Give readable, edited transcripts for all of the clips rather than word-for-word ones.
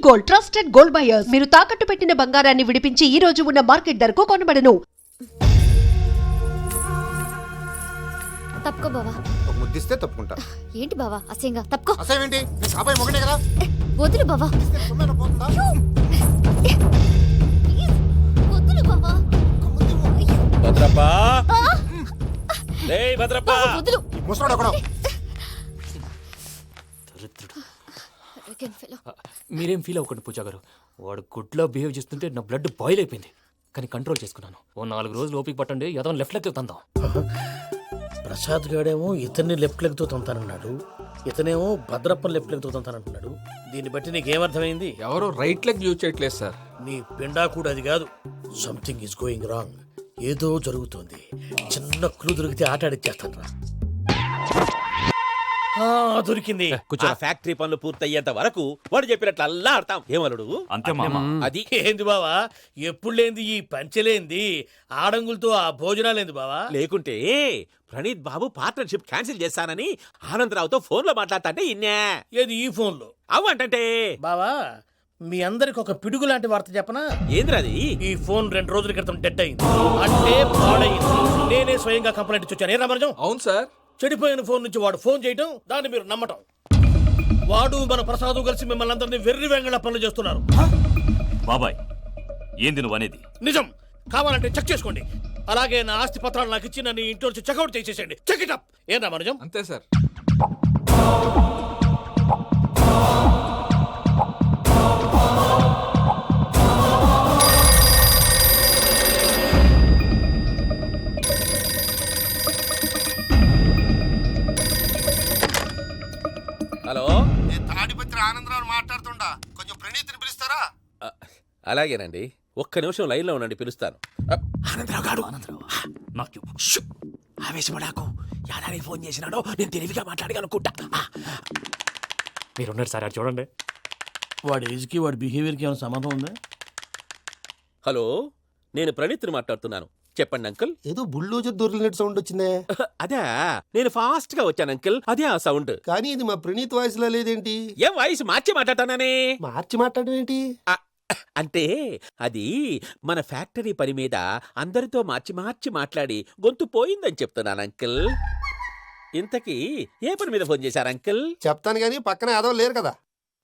Gold, trusted gold buyers. మీరు తాకట్టు పెట్టిన బంగారాన్ని విడిపించి ఈ రోజు ఉన్న మార్కెట్ ధరకు కొనబడను. తప్పుకో బావా. ఒక ముద్దిస్తే తప్పుకుంటా. ఏంటి బావా అసహ్యంగా? తప్పుకో. అసహ్యం ఏంటి? నీ కాబోయే మొగనే కదా. వదులు బావా. ఇస్తే సొమ్మేనా పోతుందా? వదులు బావా. భద్రప్ప లే భద్రప్ప బావా, వదులు. ఈ ముసలోడు ఒకడు. Arrogant fellow. మీరేం ఫీల్ అవ్వకండి పూజా గారు. వాడు గుడ్లో బిహేవ్ చేస్తుంటే నా బ్లడ్ బాయిల్ అయిపోయింది. కానీ కంట్రోల్ చేసుకున్నాను. ఓ 4 రోజులు ఓపిక పట్టండి, ఏదో లెఫ్ట్ లెగ్ తందాం. ప్రసాద్ గాడేమో ఇతన్ని లెఫ్ట్ లెగ్ తో తంతానన్నాడు, ఇతనేమో భద్రప్పని లెఫ్ట్ లెగ్ తో తంతానంటున్నాడు. దీన్ని బట్టి నీకేమర్థమైంది? ఎవరో రైట్ లెగ్ యూజ్ చేయట్లేదు సార్. నీ పిండా కూడా అది కాదు. Something is going wrong. ఏదో జరుగుతోంది. చిన్న క్లూ దొరికితే ఆట ఆడిచ్చేస్తాను రా. దొరికింది. ఆ ఫ్యాక్టరీ పనులు పూర్తయ్యేంత వరకు వాడు చెప్పినట్లు అల్లా ఆడతాం. ఏమలుడు అంతే మామ. అది ఏంది బావా, ఎప్పుడు లేంది ఈ పంచలేంది, ఆడంగులతో ఆ భోజనాలేంది బావా? లేకుంటే ప్రణీత్ బాబు పార్ట్నర్షిప్ క్యాన్సిల్ చేస్తానని ఆనందరావుతో ఫోన్ లో మాట్లాడతాంటే ఇన్నే. ఏది ఈ ఫోన్ లో? అవ్వంటే బావా, మీ అందరికి ఒక పిడుగు లాంటి వార్త చెప్పనా? ఏంద్రది? ఈ ఫోన్ 2 రోజుల క్రితం డెడ్ అయింది, అంటే పాడైంది. నేనే స్వయంగా కంప్లైంట్ ఇచ్చి వచ్చాను. ఏ రామరాజం? అవును సార్. చెడిపోయిన ఫోన్ నుంచి వాడు ఫోన్ చేయటం, దాన్ని మీరు నమ్మటం. వాడు మన ప్రసాదు కలిసి మిమ్మల్ని అందరినీ వెర్రి వెంగళ పనులు చేస్తున్నారు. బాబాయ్ ఏంది నువ్వు అనేది? నిజం. కావాలంటే చెక్ చేసుకోండి. అలాగే నా ఆస్తి పత్రాలు నాకు ఇచ్చి నన్ను ఇంట్లో నుంచి చెక్అౌట్ చేసేసండి. Check it up. ఏం రామరాజం? అంతే సార్. హలో, నేను తాడిపత్రి ఆనందరావు మాట్లాడుతుండా. కొంచెం ప్రణీతిని పిలుస్తారా? అలాగేనండి. ఒక్క నిమిషం లైన్ లో ఉండండి, పిలుస్తాను. ఆనందరావు గాడు. నాకు ఆవేశపడాకు. యాదానికి ఫోన్ చేసినాడో నేను తెలివిగా మాట్లాడగలనుకుంటా. మీరున్నారు సార్, అది చూడండి. వాడి ఏజ్కి వాడి బిహేవియర్కి ఏమైనా సంబంధం ఉందా? హలో, నేను ప్రణీత్ని మాట్లాడుతున్నాను. చెప్పండి అంకుల్. ఏదో బుల్డోజర్ దొరికినట్టు సౌండ్ వచ్చిందే. అదే, నేను ఫాస్ట్ గా వచ్చాను అంకుల్. అదే ఆ సౌండ్. కానీ ఇది మా ప్రణీత్ వాయిస్ లో లేదేంటి? ఏం వాయిస్ మార్చి మాట్లాడతానని? మార్చి మాట్లాడడం ఏంటి? అంటే అది మన ఫ్యాక్టరీ పని మీద అందరితో మార్చి మార్చి మాట్లాడి గొంతు పోయిందని చెప్తున్నాను అంకుల్. ఇంతకీ ఏ పని మీద ఫోన్ చేశారు అంకుల్? చెప్తాను గానీ పక్కన ఏదో లేరు కదా.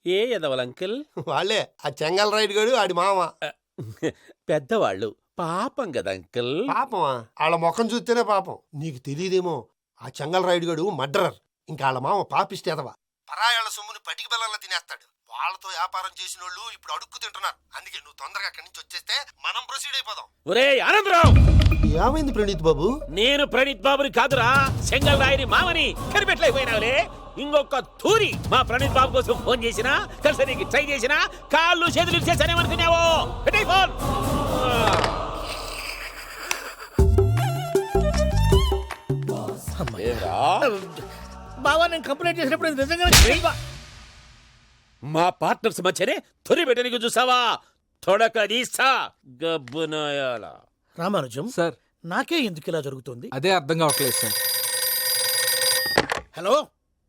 ఏ ఎదవలు అంకుల్? వాళ్ళే ఆ చెంగల్ రైడ్ గడు ఆడి మామ. పెద్దవాళ్ళు, పాపం కదా అంకుల్. పాపమా? వాళ్ళ ముఖం చూస్తేనే పాపం. నీకు తెలియదేమో, ఆ చెంగల్ రైడ్ గడు మర్డరర్. ఇంకా వాళ్ళ మామ పాపిస్తేదవా. పరాయాళ్ళ సొమ్ముని పటికి బెల్లంలో తినేస్తాడు. వాళ్ళతో వ్యాపారం చేసిన వాళ్ళు ఇప్పుడు అడుక్కు తింటున్నారు. అందుకే నువ్వు తొందరగా అక్కడి నుంచి వచ్చేస్తే మనం ప్రొసీడ్ అయిపోదాం. ఒరే ఆనందరావు, ఏమైంది ప్రణీత్ బాబు? నేను ప్రణీత్ బాబుని కాదురా, సెంగల్ రాయని మామని. కనిపెట్టలేకపోయినావులే. ఇంకొక తూరి మా ప్రణీత్ బాబు కోసం ఫోన్ చేసినా, కలిసి నీకు ట్రై చేసినా, కాళ్ళు చేతులు చేశానేమనుకున్నావో. పెట్టే ఫోన్. బావా, నేను కంప్లైంట్ చేసినప్పుడు ఇది నిజంగానే మా పార్ట్నర్స్ మధ్యనే తొలి పెట్టడానికి చూసావా? తొడక తీస్తా గబ్బునాయాల. రామానుజం సార్, నాకే ఎందుకు ఇలా జరుగుతుంది? అదే అర్థం కావట్లేదు సార్. హలో,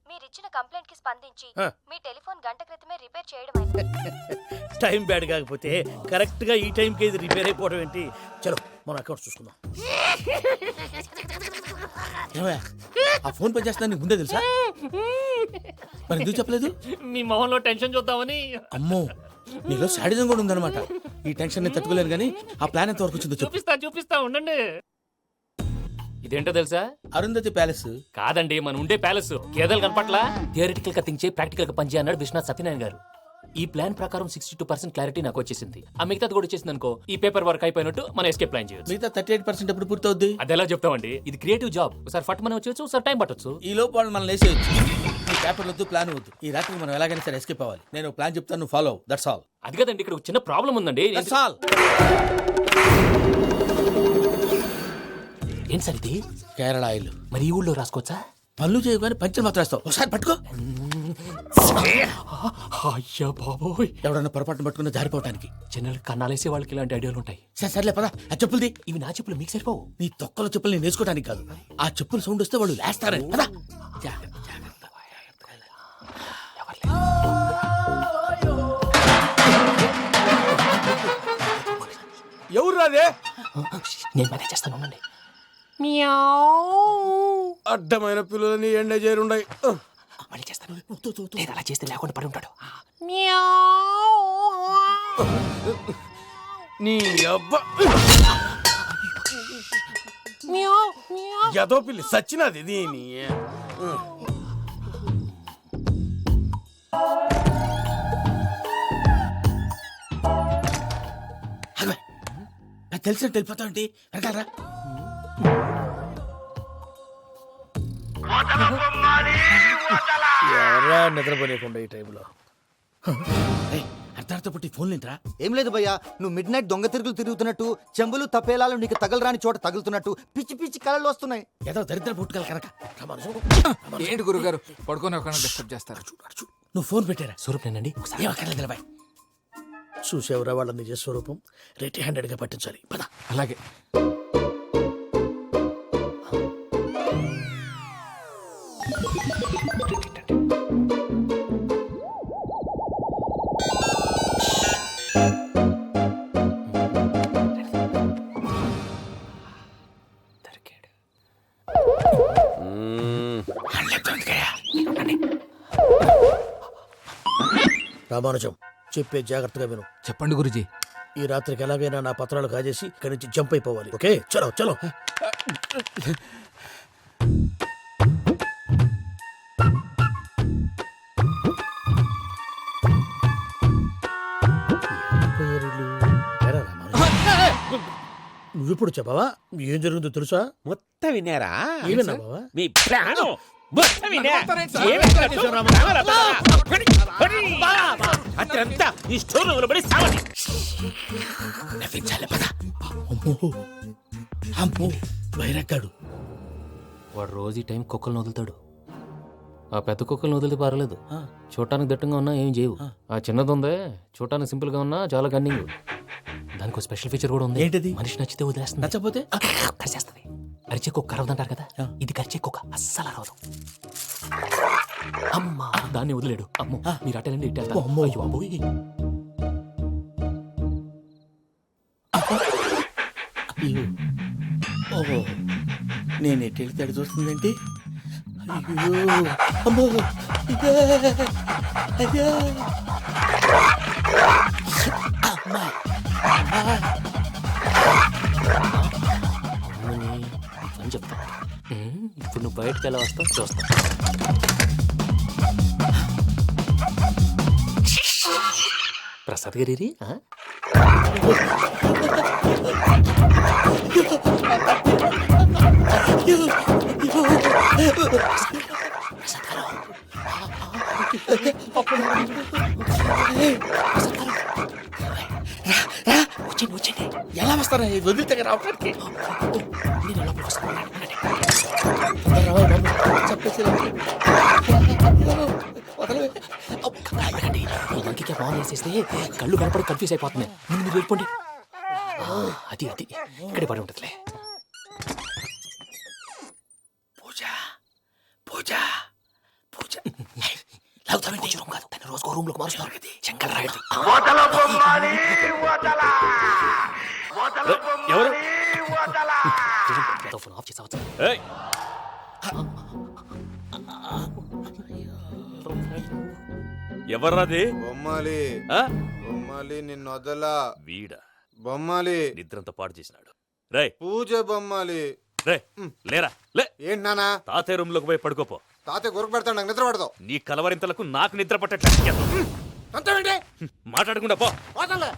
మీరిచ్చిన కంప్లైంట్ కి స్పందించి ఆ. మీ టెలిఫోన్ గంట క్రితమే రిపేర్ చేయడం టైం బ్యాడ్ కాకపోతే కరెక్ట్ గా ఈ టైంకి ఇది రిపేర్ అయిపోవడం ఏంటి? చలో మన అకౌంట్ చూసుకుందాం. ఏమయ్య, ఆ ఫోన్ పని చేస్తున్నా నీకు ముందే తెలుసా? మరి ఎందుకు చెప్పలేదు? మీ మొహంలో టెన్షన్ చూద్దామని. అమ్మో, నీలో శాడిజం కూడా ఉందన్నమాట. ఈ టెన్షన్ నేను తట్టుకోలేను కానీ ఆ ప్లాన్ ఎంత వరకు వచ్చిందో చెప్పు. చూపిస్తా ఉండండి. ఇదేంటో తెలుసా? అరుంధతి ప్యాలెస్ కాదండి, మన ఉండే ప్యాలెస్. గేదెలు కనపట్లా? థియరిటికల్ గా థింక్ చేయి, ప్రాక్టికల్ గా పనిచేయ అన్నాడు విశ్వనాథ్ సత్యనారాయణ గారు. ఈ ప్లాన్ ప్రకారం 62% క్లారిటీ నాకు వచ్చేసింది. ఆ మిగతాది కూడా వచ్చేసింది అనుకో, ఈ పేపర్ వర్క్ అయిపోయినట్టు మనం ఎస్కేప్ ప్లాన్ చేయొచ్చు. మిగతా 38% ఎప్పుడు పూర్తవుద్ది? అదెలా చెప్తామండి? ఇది క్రియేటివ్ జాబ్. ఒకసారి ఫట్ మనం వచ్చేయచ్చు, ఒకసారి టైం పట్టొచ్చు. ఈ లోపు వాళ్ళు మనం లేసేయచ్చు. ఈ పేపర్ వద్దు, ప్లాన్ వద్దు. ఈ రాత్రి మనం ఎలాగైనా సరే ఎస్కేప్ అవ్వాలి. నేను ప్లాన్ చెప్తాను, నువ్వు ఫాలో. That's all. అది కదండి, ఇక్కడ ఒక చిన్న ప్రాబ్లం ఉందండి. That's all. ఏం సార్ ఇది? కేరళ ఆయిల్. మరి ఈ ఊళ్ళో రాసుకోవచ్చా? పనులు చేయగానే పంచర్ మాత్రం వేస్తావు. ఒకసారి పట్టుకో. అయ్యా బాబోయ్, ఎవడన్నా పొరపాటున పట్టుకున్న జారిపోవటానికి. జనరల్ కన్నాలేసే వాళ్ళకి ఇలాంటి ఐడియాలు ఉంటాయి. సర్లే పదా, ఆ చెప్పులది. ఇవి నా చెప్పులు, మీకు సరిపోవు. నీ తొక్కల చెప్పులు నేను వేసుకోవడానికి కాదు, ఆ చెప్పులు సౌండ్ వస్తే వాళ్ళు లేస్తారని. పదా. ఎవరదే? నేను మేనేజ్ చేస్తాను, ఉండండి. అడ్డమైన పిల్లలని ఎండ చేరుండయి. మళ్ళీ చేస్తాను. లేదు, అలా చేస్తే లేకుండా పడి ఉంటాడు. నీ అబ్బా ఎదో పిల్లి సచ్చినది దీని. నాకు తెలిసినట్టు వెళ్ళిపోతావంటి వెనకాలరా. ఎవరా నిద్రపోలేకుండా ఈ టైంలో అర్ధార్థ పుట్టి ఫోన్ లేంట్రా. ఏం లేదు భయ్యా, నువ్వు మిడ్ నైట్ దొంగ తిరుగులు తిరుగుతున్నట్టు, చెంబులు తపేలాలు నీకు తగలరాని చోట తగులుతున్నట్టు పిచ్చి పిచ్చి కళలు వస్తున్నాయి. ఏదో దరిద్ర పుట్టుకల కనుక ఏంటి గురుగారు పడుకొని ఒక డిస్టర్బ్ చేస్తారు? నువ్వు ఫోన్ పెట్టారా? స్వరూప్ నేనండి, ఒకసారి ఏమక్కర్లేదు నిలబాయ్. చూసేవరా వాళ్ళ నిజ స్వరూపం. రెట్టి హ్యాండెడ్ గా పట్టించాలి. పద. అలాగే. రామానుజం, చెప్పే జాగ్రత్తగా విను. చెప్పండి గురుజీ. ఈ రాత్రికి ఎలాగైనా నా పత్రాలు కాజేసి ఇక్కడి నుంచి జంప్ అయిపోవాలి. ఓకే, చలో చలో. నువ్విప్పుడు చెప్పవా ఏం జరుగుతుందో తెలుసా? మొత్తం విన్నారా? ఏమన్నా బావా? మీ ప్రాణం మొత్తం విన్నా. అత్యంతా ఈ స్టోర్ రూమ్ లో పడి సావండి. నవ్వించాలి, పద. అమ్మో అమ్మో, వైరక్కాడు. వాడు రోజు ఈ టైం కుక్కలను వదులుతాడు. ఆ పెద్ద కుక్కలను వదిలితే పర్లేదు, చూడటానికి దట్టంగా ఉన్నా ఏం చేయవు. ఆ చిన్నది ఉందే, చూడటానికి సింపుల్ గా ఉన్నా చాలా గన్నింగ్. దానికి ఒక స్పెషల్ ఫీచర్ కూడా ఉంది. ఏంటిది? మనిషి నచ్చితే వదిలేస్తుంది, నచ్చపోతే కరిచేస్తుంది. అరిచే కుక్క అరవదంటారు కదా, ఇది కరిచే కుక్క అస్సలు అరవదు. అమ్మా, దాన్ని వదిలేడు. అమ్మో, మీరు అటెండి ఇటు వెళ్తారు. అమ్మో. అయ్యో బాబోయ్. ఓహో, నేను ఎటు వెళ్తే అటు చూస్తుందంటే. అయ్యో అమ్మో, అయ్యో అమ్మా. అని చెప్తా. ఇప్పుడు నువ్వు బయటకు ఎలా వస్తావు చూస్తా. ప్రసాద్ గారి వచ్చండి వచ్చండి. ఎలా వస్తారా? వదిలితే రావడానికి నేను లోపలికి వస్తాను. ఈ మంకీకి ఫోన్ చేసేస్తే కళ్ళు కనపడి కన్ఫ్యూజ్ అయిపోతున్నాయి. ముందు మీరు వెళ్ళిపోండి. అది అది ఇక్కడే పడి ఉంటుందిలే. పూజ పూజ పూజ లాగుతామంటే రూమ్ కాదు, తన రోజుకో రూమ్ లోకి మారుస్తున్నారు కదా. చెంగల్ రాయడు. ఎవరు? ఫోన్ ఆఫ్ చేసావచ్చు. ఎవర్రాది? బొమ్మాలి ఆ? బొమ్మాలి నిన్ను వదలా. వీడా బొమ్మాలి నిద్రంతా పాడు చేసినాడు. రే పూజ బొమ్మాలి. రే లేరా లే. ఏంటి నానా? తాతయ్య రూమ్ లోకి పోయి పడుకోపో. తాతయ్య గురకు పెడతాడు, నాకు నిద్ర పడతావు. నీ కలవరింతలకు నాకు నిద్ర పట్టట్లేదు. అంతేంటి? మాట్లాడకుండా పో. పోతాలే.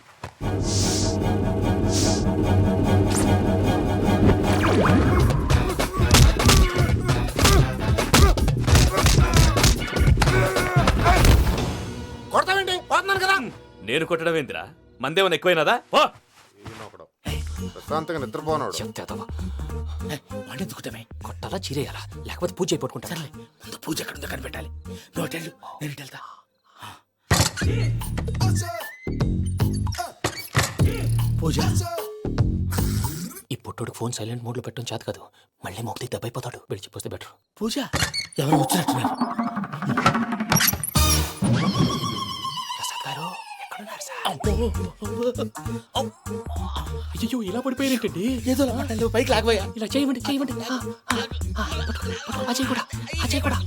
కొడతావేంటి? పోతున్నాను కదా. నేను కొట్టడం ఏందిరా? మందేమన్నా ఎక్కువైనదా? పో. ప్రశాంతంగా నిద్రపోనాడు. వాడెందుకుంటామే? కొట్టాలా చీరేయాలా లేకపోతే పూజ అయిపోట్టుకుంటా. సర్లే, ముందు పూజ ఎక్కడ ఉందో కనిపెట్టాలి. నువ్వు వెళ్ళు, నేను ఇటు వెళ్తా. పూజ, ఈ పుట్టోడికి ఫోన్ సైలెంట్ మోడ్ లో పెట్టడం చేత కాదు. మళ్ళీ మొక్కి దెబ్బైపోతాడు. విడిచిపోతే బెటర్. పూజ ఎవరు వచ్చినట్టున్నారు? ప్రసాద్ గారు ఎక్కడున్నారు సార్? అయ్యో ఇలా పడిపోయినట్టండి. ఏదో మాటలు పైకి లాగబోయా. ఇలా చేయమండి చేయమండి. అజయ్ కూడా అజయ్ కూడా.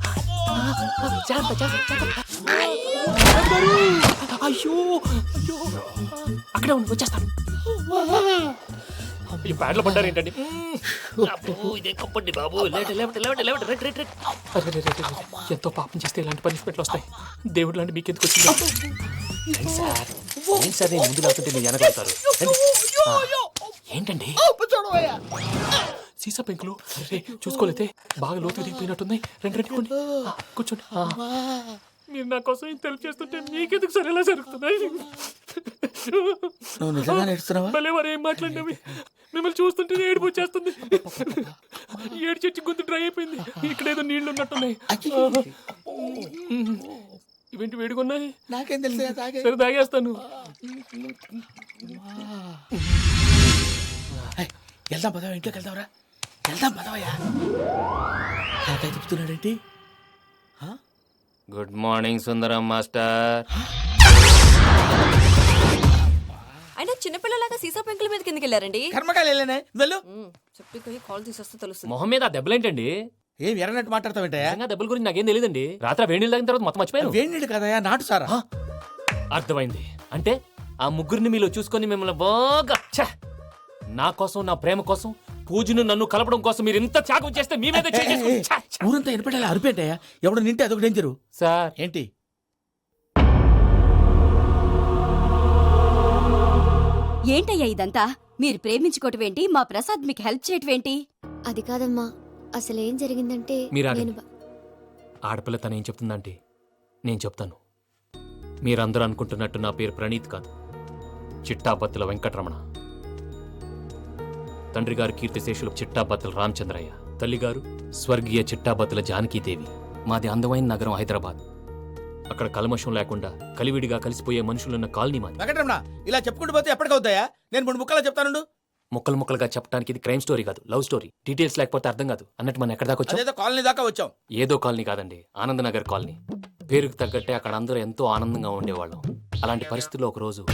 జాగ్రత్త జాగ్రత్త జాగ్రత్త. అయ్యో అయ్యో అక్కడే ఉండి వచ్చేస్తాను. ఈ బ్యాడ్లో పడ్డారు ఏంటండి? ఇదే కప్పండి బాబు. ఎంతో పాపం చేస్తే ఇలాంటి పనిష్మెంట్లు వస్తాయి. దేవుడు లాంటి మీకెందుకు వచ్చింది? ఏం సార్ నేను ముందు లేకుంటే మీరు వెనకాడతారు. ఏంటండి సీసా పెంకులు? అరే చూసుకోలేతే బాగా లోతు దిగిపోయినట్టున్నాయి. రెండు కూర్చోండి. మీరు నా కోసం ఇంత హెల్ప్ చేస్తుంటే మీకెందుకు సరే ఎలా జరుగుతున్నాయి? నువ్వు నిజంగా నేర్చుతున్నావా? భలే వారు ఏం మాట్లాడినవి. మిమ్మల్ని చూస్తుంటే ఏడుపు వచ్చేస్తుంది. ఏడు చెట్టు గొంతు డ్రై అయిపోయింది. ఇక్కడ ఏదో నీళ్లు ఉన్నట్టున్నాయి. ఇవేంటి వేడుకున్నాయి? నాకేం తెలుసు. సరే తాగేస్తాను. వెళ్దాం పదవా, ఇంట్లోకి వెళ్దాంరా. వెళ్దాం పదవయ్యా. నాకై చెప్తున్నాడేంటి? గుడ్ మార్నింగ్ సుందరం మాస్టర్. అయినా చిన్నపిల్లలాగా సీసా పెంకుల మీద కిందకి వెళ్ళారండి. కర్మకాయలు వెళ్ళానే వెళ్ళు. చెప్పి కాల్ తీసేస్తే తెలుస్తుంది. మొహం మీద ఆ దెబ్బలేంటండి? ఏం ఎర్రనట్టు మాట్లాడతావేంటయ్యా? నిజంగా దెబ్బల గురించి నాకేం తెలియదండి. రాత్రి వేడి నీళ్ళు తాగిన తర్వాత మొత్తం మర్చిపోయాను. వేడి నీళ్ళు కదయ్యా, నాటు సారా. అర్థమైంది. అంటే ఆ ముగ్గురిని మీలో చూసుకొని మిమ్మల్ని బాగా నా కోసం నా ప్రేమ కోసం పూజను నన్ను కలపడం కోసం మీరు ఇంత త్యాగం చేస్తే మీ మీద ఊరంతా ఎనపడేలా అరిపేంటయ్యా. ఎవడు నింటే అదొక డేంజరు. సార్ ఏంటి? ఏంటయ్యా ఇదంతా? మీరు ప్రేమించుకోవటం ఏంటి? మా ప్రసాద్ మీకు హెల్ప్ చేయటం ఏంటి? అది కాదమ్మా, అసలు ఏం జరిగిందంటే మీరు ఆడపిల్ల తను ఏం చెప్తుందంటే నేను చెప్తాను. మీరందరూ అనుకుంటున్నట్టు నా పేరు ప్రణీత్ కాదు, చిట్టాబత్తుల వెంకటరమణ. తండ్రి గారు కీర్తిశేషులు చిట్టాబత్తుల రామచంద్రయ్య, తల్లిగారు స్వర్గీయ చిట్టాబత్తుల జానకీదేవి. మాది అందమైన నగరం హైదరాబాద్. అక్కడ కల్మషం లేకుండా కలివిడిగా కలిసిపోయే మనుషులున్న కాలనీ మాది. వెంకటరమణ, ఇలా చెప్పుకుంటూ పోతే ఎప్పటికవుతాయా? నేను 3 ముక్కలా చెప్తాను. ముక్కలు ముక్కలుగా చెప్పడానికి ఇది క్రైమ్ స్టోరీ కాదు, లవ్ స్టోరీ. డీటెయిల్స్ లేకపోతే అర్థం కాదు. అన్నట్టు మనం ఎక్కడ దాకా వచ్చాం? ఏదో కాలనీ దాకా వచ్చాం. ఏదో కాలనీ కాదండి, ఆనందనగర్ కాలనీ. పేరుకు తగ్గట్టే అక్కడ అందరూ ఎంతో ఆనందంగా ఉండేవాళ్ళం. అలాంటి పరిస్థితుల్లో ఒకరోజు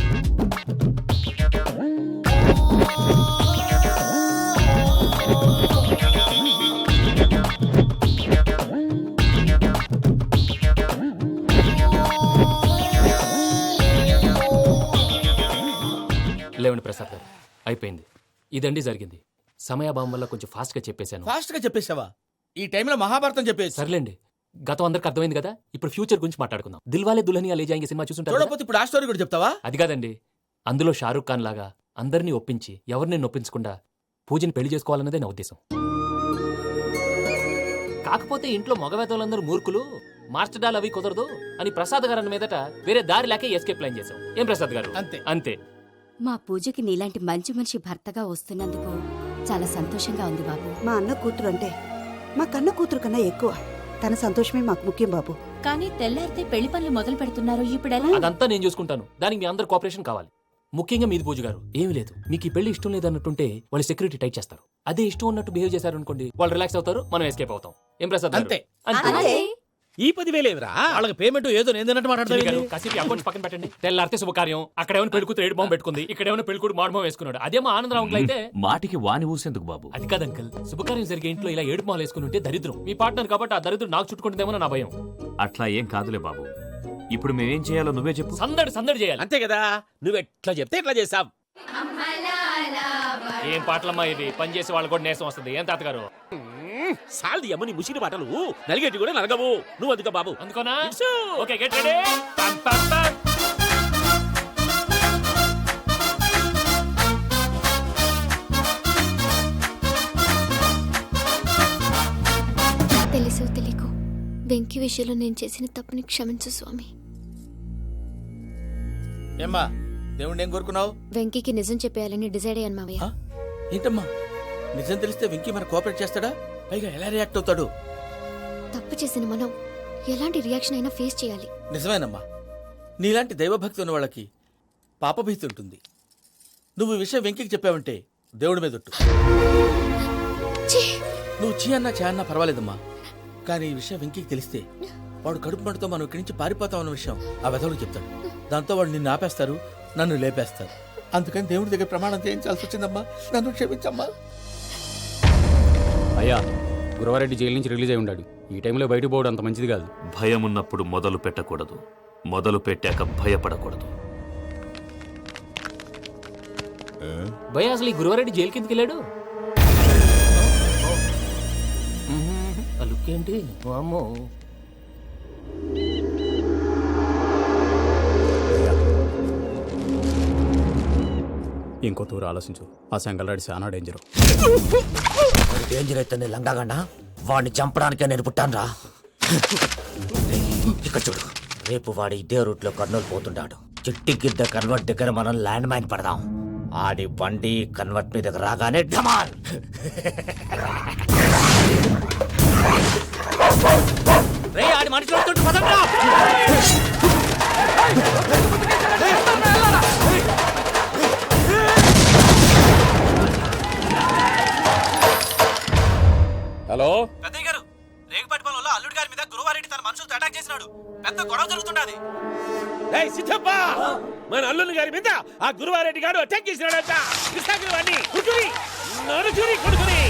లేవండి ప్రసాద్ గారు, అయిపోయింది. ఇదండి జరిగింది. సమయాభావం వల్ల కొంచెం ఫాస్ట్ గా చెప్పేశాను. ఫాస్ట్ గా చెప్పేసావా? ఈ టైంలో మహాభారతం చెప్పేసి. సర్లేండి, గతం అందరికి అర్థమైంది కదా. ఇప్పుడు ఫ్యూచర్ గురించి మాట్లాడుకుందాం. దిల్వాలే దుల్హనియా లే జాయేంగే సినిమా చూసుంటారు. చూడకపోతే ఇప్పుడు ఆ స్టోరీ కూడా చెప్తావా? అది కాదండి, అందులో షారూఖ్ ఖాన్ లాగా అందరినీ ఒప్పించి ఎవరిని నొప్పించకుండా పూజని పెళ్లి చేసుకోవాలన్నదే నా ఉద్దేశం. కాకపోతే ఇంట్లో మగవేతలందరూ మూర్ఖులు, మార్చడాలు అవి కుదరదు అని ప్రసాద్ గారు అన్న మీదట వేరే దారి లేక ఎస్కేప్ ప్లాన్ చేశాం. ఏం ప్రసాద్ గారు? అంతే అంతే. మా పూజకి నీలాంటి మంచి మనిషి భర్తగా వస్తున్నందుకు చాలా సంతోషంగా ఉంది బాబు. మా అన్న కూతురు అంటే మా కన్న కూతురు కన్నా ఎక్కువ. తన సంతోషమే మాకు ముఖ్యం బాబు. కానీ తెల్లారితే పెళ్లి పనులు మొదలు పెడుతున్నారు, ఇప్పుడు ఎలా? అదంతా నేను చూసుకుంటాను. దానికి మీ అందరు కోఆపరేషన్ కావాలి. ముఖ్యంగా మీది పూజ గారు. ఏమీ లేదు, మీకు ఈ పెళ్లి ఇష్టం లేదన్నట్టుంటే వాళ్ళు సెక్యూరిటీ టైట్ చేస్తారు. అదే ఇష్టం ఉన్నట్టు బిహేవ్ చేశారు అనుకోండి, వాళ్ళు రిలాక్స్ అవుతారు, మనం ఎస్కేప్ అవుతాం. ఏం ప్రసాద్? అంతే. అంతే. ఈ 10,000 ఏమిరా? వాళ్ళకి పేమెంట్ ఏదో నేను మాట్లాడతాను. కాసేపు అకౌంట్స్ పక్కన పెట్టండి. తెల్లారితే శుభకార్యం. అక్కడ ఏమైనా పెళ్ళికూతురు ఏడు బాంబు పెట్టుకుంది, ఇక్కడ ఏమైనా పెళ్ళికూడు మాడు బాంబు వేసుకున్నాడు. అదేమో ఆనందరావు అంకుల్ అయితే మాటికి వాని ఊసేందుకు బాబు? అది కాదు అంకుల్, శుభకార్యం జరిగే ఇంట్లో ఇలా ఏడు మాలు వేసుకుని ఉంటే దరిద్రం. మీ పార్ట్నర్ కాబట్టి ఆ దరిద్రం నాకు చుట్టుకుంటుందేమో నా భయం. అట్లా ఏం కాదులే బాబు. ఇప్పుడు మేమేం చేయాలో నువ్వే చెప్పు. సందడి సందడి చేయాలి. అంతే కదా, నువ్వెట్లా చెప్తే ఎట్లా చేసావు. ఏం పాటలమ్మా ఇవి? పని చేసే వాళ్ళు కూడా నేసం వస్తుంది. ఏం తాతగారు? సాల్ది అమ్మని ముసిరి పాటలు నలిగేటి కూడా నలగవు. నువ్వు అందుకో బాబు. అందుకోనా? Okay, get ready. పం పం పం. తెలుసో తెలియకో వెంకీ విషయంలో నేను చేసిన తప్పుని క్షమించు స్వామి. ఏమ్మా, దేవుణ్ణి ఏం కోరుకున్నావు? వెంకీకి నిజం చెప్పేయాలని డిసైడ్ అయ్యాను మావయ్య. ఏంటమ్మా, నిజం తెలిస్తే వెంకీ మన కోఆపరేట్ చేస్తాడా? పైగా ఎలా రియాక్ట్ అవుతాడు? తప్పు చేసిన మనం ఎలాంటి రియాక్షన్ అయినా ఫేస్ చేయాలి. నిజమేనమ్మా, నీలాంటి దైవభక్తి ఉన్న వాళ్ళకి పాపభీతి ఉంటుంది. నువ్వు ఈ విషయం వెంకీకి చెప్పావంటే దేవుడి మీద ఒట్టు. నువ్వు చీ అన్నా చే అన్నా పర్వాలేదమ్మా, కానీ ఈ విషయం వెంకీకి తెలిస్తే వాడు కడుపు మంటతో మనం ఇక్కడి నుంచి పారిపోతామన్న విషయం ఆ వెధవుడికి చెప్తాడు. దాంతో వాడు నిన్ను ఆపేస్తారు, నన్ను లేపేస్తారు. అందుకని దేవుడి దగ్గర ప్రమాణం చేయించాల్సి వచ్చిందమ్మా. నన్ను క్షమించమ్మా. అయ్యా, గురవారెడ్డి జైలు నుంచి రిలీజ్ అయి ఉన్నాడు. ఈ టైంలో బయటకు పోవడం అంత మంచిది కాదు. భయం ఉన్నప్పుడు మొదలు పెట్టకూడదు, మొదలు పెట్టాక భయపడకూడదు. భయ అసలు ఈ గురువారెడ్డి జైలు కిందకి వెళ్ళాడు. ఆ లుక్ ఏంటి? వామ్మో. ఇంకో తూరు ఆలోచించు. ఆ సంగల్రాడి చాలా డేంజర్. డేంజర్ అయితే లంగాగండా వాడిని చంపడానికే నేను పుట్టాను రా. ఇక్కడ చూడు, రేపు వాడు ఇదే రూట్ లో కర్నూలు పోతుంటాడు. చిట్టి గిద్ద కన్వర్ట్ దగ్గర మనం ల్యాండ్ మైన్ పడదాం. ఆడి బండి కన్వర్ట్ మీద రాగానే ఢమాల్. రే ఆడి మనిషి వస్తుంటే పదండ్రా. హలో పెద్దయ్య గారు, రేగుపాటి పొలంలో అల్లుడి గారి మీద గురువారెడ్డి తన మనుషులతో అటాక్ చేసినాడు. పెద్ద గొడవ జరుగుతున్నది. ఏయ్ సిద్ధప్ప, మన అల్లుని గారి మీద ఆ గురువారెడ్డి గారు అటాక్ చేసినాడంట. కృష్ణాగిరివాణ్ణి కుటురి నరుచురి కొడుకుని.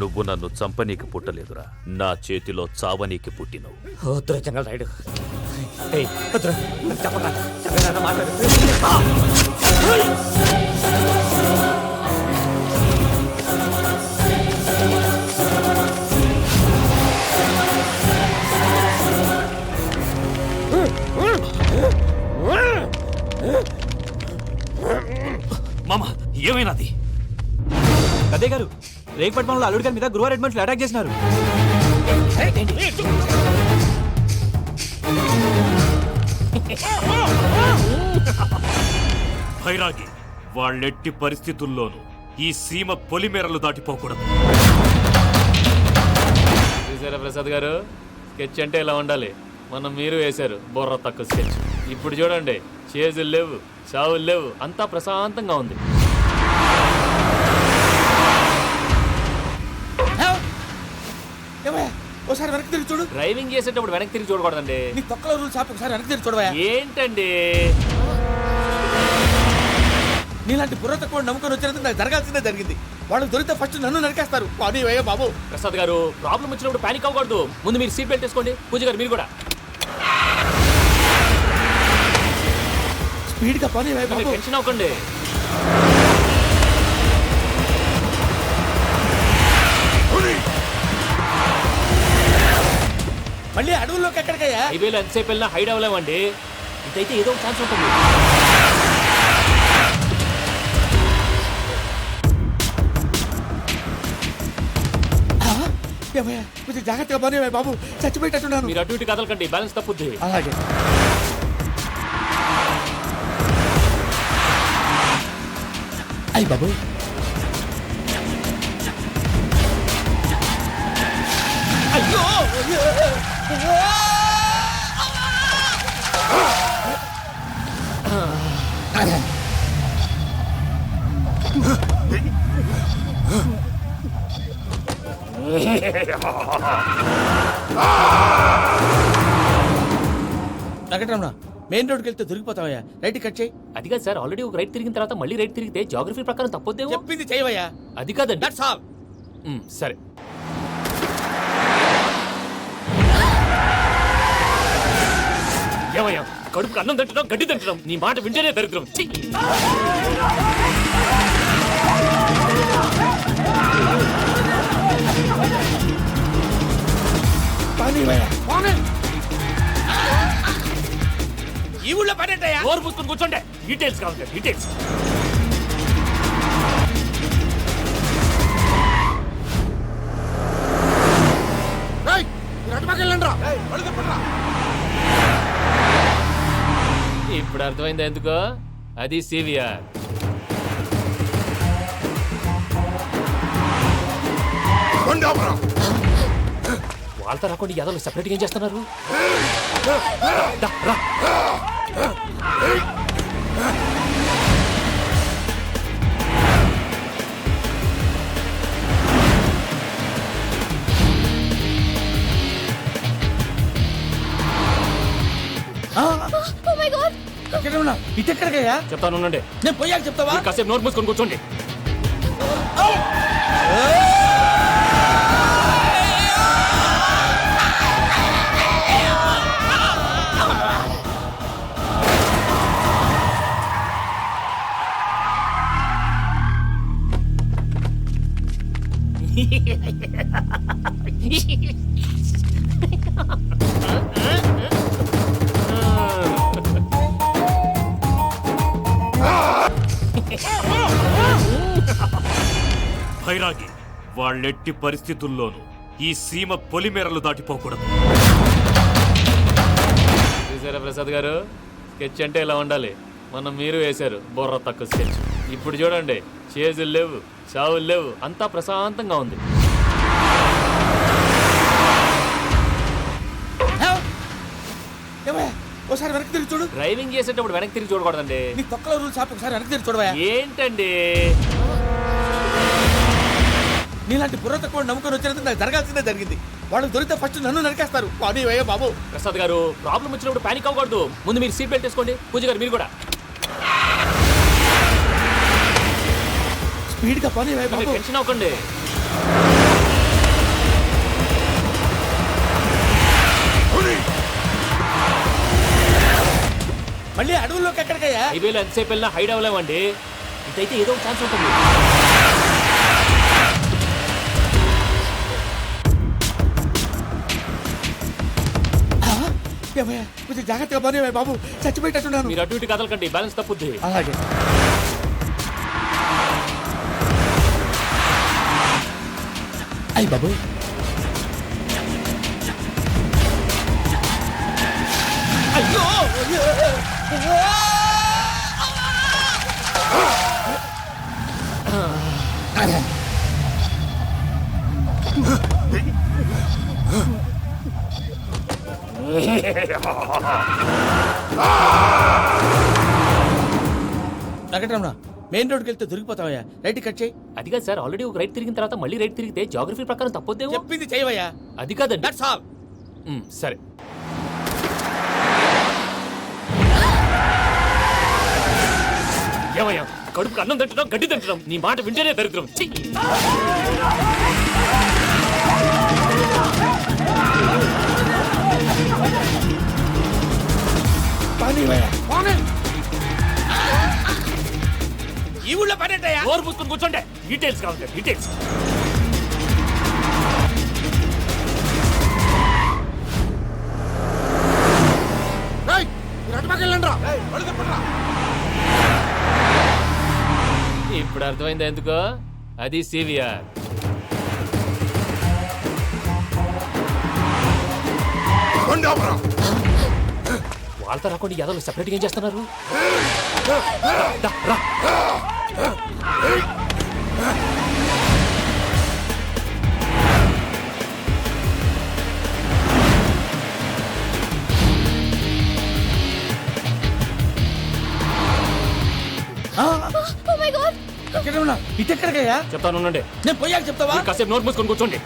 నువ్వు నన్ను చంపనీకి పుట్టలేదురా, నా చేతిలో చావనీకి పుట్టినవు. వద్దురా జంగల్ రైడ్. చెప్పరా మాట్లాడు. మామ, ఏమైనాది? అదే గారు, రేగుపాటి పొలంలో అల్లుడి గారి మీద గురువారెడ్డి మనుషులు అటాక్ చేసినారు. భైరాగి, వాళ్ళెట్టి పరిస్థితుల్లోనూ ఈ సీమ పొలిమేరలు దాటిపోకూడదు. చూసారా ప్రసాద్ గారు, స్కెచ్ అంటే ఇలా ఉండాలి. మనం మీరు వేశారు బొర్ర తక్కువ స్కెచ్. ఇప్పుడు చూడండి, చేజులు లేవు, చావులు లేవు, అంతా ప్రశాంతంగా ఉంది. ఒకసారి వెనక్కి తిరిగి చూడు. డ్రైవింగ్ చేసేటప్పుడు వెనక్కి తిరిగి చూడకూడదండి. నీ తొక్కలో రూల్స్ ఆపి ఒకసారి వెనక్కి తిరిగి చూడవా. ఏంటండి నీలాంటి బుర్ర తక్కువ నమ్ముకొని వచ్చినందుకు నాకు జరగాల్సిందే జరిగింది. వాళ్ళు దొరికితే ఫస్ట్ నన్ను నరికేస్తారు. పానీ వయ్యా బాబు. ప్రసాద్ గారు, ప్రాబ్లం వచ్చినప్పుడు పానిక్ అవ్వకూడదు. ముందు మీరు సీట్ బెల్ట్ వేసుకోండి. పూజ గారు మీరు కూడా స్పీడ్ గా పానీ వయ్యా బాబు. టెన్షన్ అవ్వకండి. మళ్ళీ అడవుల్లోకి ఎక్కడికయ్యా? హైవేలో ఎంతసేపు వెళ్ళినా హైడ్ అవ్వలేమండి. ఇదైతే ఏదో ఒక ఛాన్స్ ఉంటుంది. కొంచెం జాగ్రత్తగా పానీ వయ్యా బాబు, చచ్చిపోయేటట్టున్నాను. మీరు అటు ఇటు కదలకండి, బ్యాలెన్స్ తప్పుద్ది. అలాగే. అయ్యి బాబు, అయ్యో వెంకటరమణ, మెయిన్ రోడ్కి వెళ్తే దొరికిపోతావయ్యా. రైట్ కట్ చేయి. అది కాదు సార్, ఆల్రెడీ ఒక రైట్ తిరిగిన తర్వాత మళ్ళీ రైట్ తిరిగితే జాగ్రఫీ ప్రకారం తప్పొద్దేమో. చెప్పింది చేయవయ్యా. అది కాదండి. That's all. సరే. ఏమయ్యా, కడుపుకు అన్నం తింటున్నాం, గడ్డి తింటున్నాం, నీ మాట వింటేనే దరిద్రం. ఛీ! ఈ ఊళ్ళో పడేటయ్యా. ఓరు పుచ్చుకుని కూర్చోండి. డీటెయిల్స్ కావాలి, డీటెయిల్స్. ఇప్పుడు అర్థమైంది ఎందుకో. అది సివిఆర్. వాళ్ళతో రాకుండా యాదవులు సెపరేట్గా ఏం చేస్తున్నారు? రా. ఉన్నా ఇటు ఎక్కడికయ్యా? చెప్తాను ఉండండి. నేను పోయాక చెప్తావా? మీరు కాసేపు నోట్ మూసుకొని కూర్చోండి. భైరాగి, వాళ్ళెట్టి పరిస్థితుల్లోనూ ఈ సీమ పొలిమేరలు దాటిపోకూడదు. చూసారా ప్రసాద్ గారు, స్కెచ్ అంటే ఇలా ఉండాలి. మనం మీరు వేశారు బుర్ర తక్కువ స్కెచ్. ఇప్పుడు చూడండి, చేజులు లేవు, చావులు లేవు, అంతా ప్రశాంతంగా ఉంది. ఒకసారి వెనక్కి తిరిగి చూడు. డ్రైవింగ్ చేసేటప్పుడు వెనక్కి తిరిగి చూడకూడదండి. నీ తొక్కలో రూల్స్ ఆపి ఒకసారి వెనక్కి తిరిగి చూడవా? ఏంటండి నీలాంటి బుర్ర తక్కువ నమ్ముకొని వచ్చినందుకు నాకు జరగాల్సిందే జరిగింది. వాళ్ళు దొరికితే ఫస్ట్ నన్ను నరికేస్తారు. కానీ అయ్యో బాబు. ప్రసాద్ గారు, ప్రాబ్లం వచ్చినప్పుడు పానిక్ అవ్వకూడదు. ముందు మీరు సీట్ బెల్ట్ వేసుకోండి. పూజ గారు మీరు కూడా స్పీడ్ గా పని బాబు. టెన్షన్ అవ్వకండి. మళ్ళీ అడవుల్లోకి ఎక్కడికయ్యా? హైవేలో ఎంతసేపు వెళ్ళినా హైడ్ అవ్వలేమండి. ఇదైతే ఏదో ఒక ఛాన్స్ ఉంటుంది. కొంచెం జాగ్రత్తగా పని బాబు, చచ్చిపోయేటట్టున్నాను. మీరు అటు ఇటు కదలకండి, బ్యాలెన్స్ తప్పుద్ది. అలాగే. అయ్యి బాబు, అయ్యో వెంకటరమణ, మెయిన్ రోడ్కి వెళ్తే దొరికిపోతావయ్యా. రైట్ కట్ చేయి. అది కాదు సార్, ఆల్రెడీ ఒక రైట్ తిరిగిన తర్వాత మళ్ళీ రైట్ తిరిగితే జాగ్రఫీ ప్రకారం తప్పొద్దేమో. చెప్పింది చేయవయ్యా. అది కాదండి. That's all. సరే. ఏమయ్యా, కడుపుకి అన్నం తింటున్నాం, గడ్డి తింటున్నాం. నీ మాట వింటేనే దరిద్రం. ఈ ఊళ్ళో పని ఏంటయ్యా? నోరు పూసుకొని కూర్చోండి. డీటెయిల్స్ కావాలి, డీటెయిల్స్. ఇప్పుడు అర్థమైంది ఎందుకో. అది సివిఆర్. వాళ్ళతో రాకుండా యాదవ్ సెపరేట్గా ఏం చేస్తున్నారు? ఇటు ఎక్కడికయ్యా? చెప్తాను ఉండండి. నేను పోయాక చెప్తావా? కాసేపు నోట్ మూసుకొని కూర్చోండి.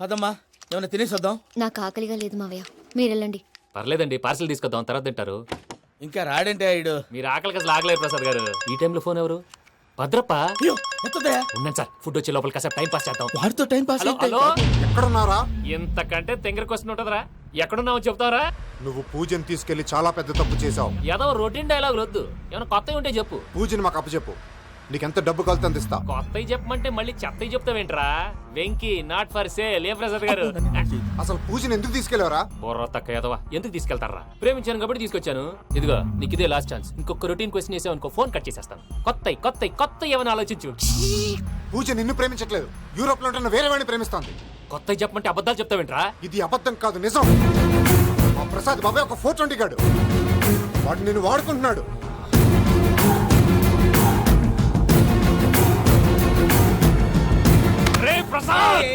పదమ్మా, ఏమైనా తినేసి వద్దాం. నాకు ఆకలిగా లేదు మావయ్య, మీరు వెళ్ళండి. పర్లేదండి, పార్సిల్ తీసుకొద్దాం, తర్వాత తింటారు. ఇంకా రాడంటే ఆయుడు. మీరు ఆకలికి అసలు ఆగలేదు ప్రసాద్ గారు. ఈ టైంలో ఫోన్ ఎవరు? భద్రప్ప. ఉన్నాను సార్, ఫుడ్ వచ్చే లోపల కాసేపు టైం పాస్ చేద్దాం. వాడితో టైం పాస్. హలో, ఎక్కడున్నారా? ఇంతకంటే తెంగర క్వశ్చన్ ఉంటుందిరా. ఎక్కడున్నావు చెప్తావరా? నువ్వు పూజని తీసుకెళ్లి చాలా పెద్ద తప్పు చేశావు. ఏదో రొటీన్ డైలాగ్ వద్దు, ఏమైనా కొత్తవి ఉంటే చెప్పు. పూజని మాకు అప్పచెప్పు. నీకెంత డబ్బు కలితే అంత ఇస్తా. కొత్తవి చెప్పమంటే మళ్ళీ చెత్తవి చెప్తావేంట్రా? Venky not for sale. ఏ ప్రసాద్ గారు, అసలు పూజని ఎందుకు తీసుకెళ్లేవరా? బొర్ర తక్క ఏదవా, ఎందుకు తీసుకెళ్తారా? ప్రేమించాను కాబట్టి తీసుకొచ్చాను. ఇదిగో నీకు ఇదే లాస్ట్ ఛాన్స్. ఇంకొక రొటీన్ క్వశ్చన్ చేసావు అనుకో, ఫోన్ కట్ చేసేస్తాను. కొత్త ఏమైనా ఆలోచించు. పూజ నిన్ను ప్రేమించట్లేదు, యూరోప్ లో ఉంటున్న వేరే వాడిని ప్రేమిస్తాంది. కొత్తవి చెప్పమంటే అబద్ధాలు చెప్తావేంట్రా? ఇది అబద్ధం కాదు, నిజం. మా ప్రసాద్ బాబాయ్ ఒక 420 గాడు. వాడు నిన్ను వాడుకుంటున్నాడు. రే ప్రసాద్,